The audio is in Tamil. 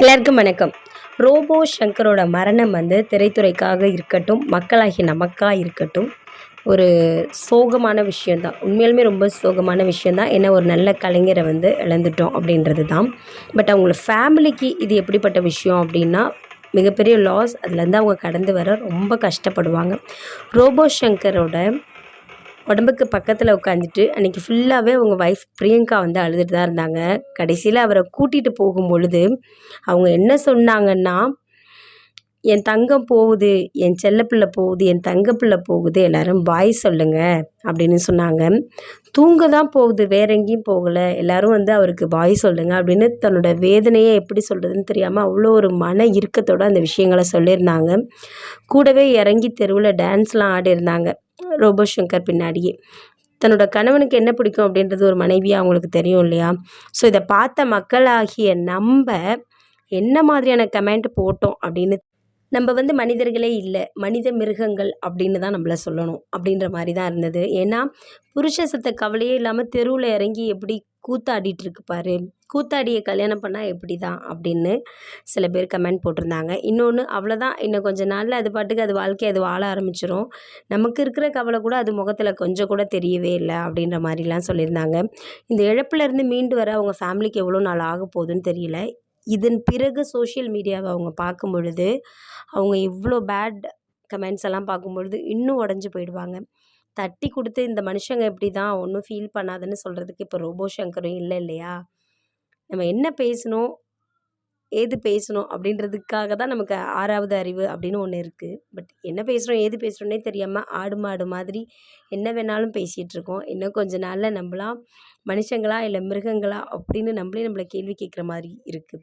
எல்லாருக்கும் வணக்கம். ரோபோ சங்கரோட மரணம் வந்து திரைத்துறைக்காக இருக்கட்டும், மக்களாகிய நமக்கா இருக்கட்டும், ஒரு சோகமான விஷயந்தான். உண்மையாலுமே ரொம்ப சோகமான விஷயந்தான். ஏன்னா ஒரு நல்ல கலைஞரை வந்து இழந்துட்டோம் அப்படின்றது தான். பட் அவங்கள ஃபேமிலிக்கு இது எப்படிப்பட்ட விஷயம் அப்படின்னா, மிகப்பெரிய லாஸ். அதுலேருந்து அவங்க கடந்து வர ரொம்ப கஷ்டப்படுவாங்க. ரோபோ சங்கரோட உடம்புக்கு பக்கத்தில் உட்காந்துட்டு அன்றைக்கி ஃபுல்லாகவே அவங்க ஒய்ஃப் பிரியங்கா வந்து அழுதுட்டு தான் இருந்தாங்க. கடைசியில் அவரை கூட்டிகிட்டு போகும்பொழுது அவங்க என்ன சொன்னாங்கன்னா, "என் தங்கம் போகுது, என் செல்லப்பிள்ளை போகுது, என் தங்கப்பிள்ளை போகுது, எல்லோரும் பாய் சொல்லுங்க" அப்படின்னு சொன்னாங்க. தூங்க தான் போகுது, வேற எங்கேயும் போகலை, எல்லோரும் வந்து அவருக்கு பாய் சொல்லுங்க அப்படின்னு தன்னோட வேதனையை எப்படி சொல்கிறதுன்னு தெரியாமல் அவ்வளோ ஒரு மன இறுக்கத்தோடு அந்த விஷயங்களை சொல்லியிருந்தாங்க. கூடவே இறங்கி தெருவில் டான்ஸ்லாம் ஆடிருந்தாங்க ரோபோ சங்கர் பின்னாடியே. தன்னோட கணவனுக்கு என்ன பிடிக்கும் அப்படின்றது ஒரு மனைவியாக அவங்களுக்கு தெரியும் இல்லையா? ஸோ இதை பார்த்த மக்களாகிய நம்ப என்ன மாதிரியான கமெண்ட் போட்டோம் அப்படின்னு, நம்ம வந்து மனிதர்களே இல்லை, மனித மிருகங்கள் அப்படின்னு தான் நம்மள சொல்லணும் அப்படின்ற மாதிரி தான் இருந்தது. ஏன்னா புருஷ சத்த கவலையே இல்லாமல் தெருவில் இறங்கி எப்படி கூத்தாடிட்டு இருக்கு பாரு, கூத்தாடியை கல்யாணம் பண்ணால் எப்படி தான் அப்படின்னு சில பேர் கமெண்ட் போட்டிருந்தாங்க. இன்னொன்று, அவ்வளோதான், இன்னும் கொஞ்சம் நாளில் அது பாட்டுக்கு அது வாழ்க்கையை அது வாழ ஆரம்பிச்சிரும், நமக்கு இருக்கிற கவலை கூட அது முகத்தில் கொஞ்சம் கூட தெரியவே இல்லை அப்படின்ற மாதிரிலாம் சொல்லியிருந்தாங்க. இந்த இழப்புலேருந்து மீண்டு வர அவங்க ஃபேமிலிக்கு எவ்வளோ நாள் ஆக போகுதுன்னு தெரியல. இதன் பிறகு சோஷியல் மீடியாவை அவங்க பார்க்கும் பொழுது, அவங்க இவ்வளோ பேட் கமெண்ட்ஸ் எல்லாம் பார்க்கும்பொழுது இன்னும் உடஞ்சி போயிடுவாங்க. தட்டி கொடுத்து இந்த மனுஷங்க இப்படி தான், ஒன்றும் ஃபீல் பண்ணாதுன்னு சொல்கிறதுக்கு இப்போ ரோபோ சங்கரும் இல்லை இல்லையா? நம்ம என்ன பேசணும், ஏது பேசணும் அப்படின்றதுக்காக தான் நமக்கு 6வது அறிவு அப்படின்னு ஒன்று இருக்குது. பட் என்ன பேசுகிறோம், ஏது பேசுகிறோன்னே தெரியாமல் ஆடு மாடு மாதிரி என்ன வேணாலும் பேசிகிட்டு இருக்கோம். இன்னும் கொஞ்ச நாளில் நம்மளாம் மனுஷங்களா இல்லை மிருகங்களா அப்படின்னு நம்மளே நம்மளை கேள்வி கேட்குற மாதிரி இருக்குது.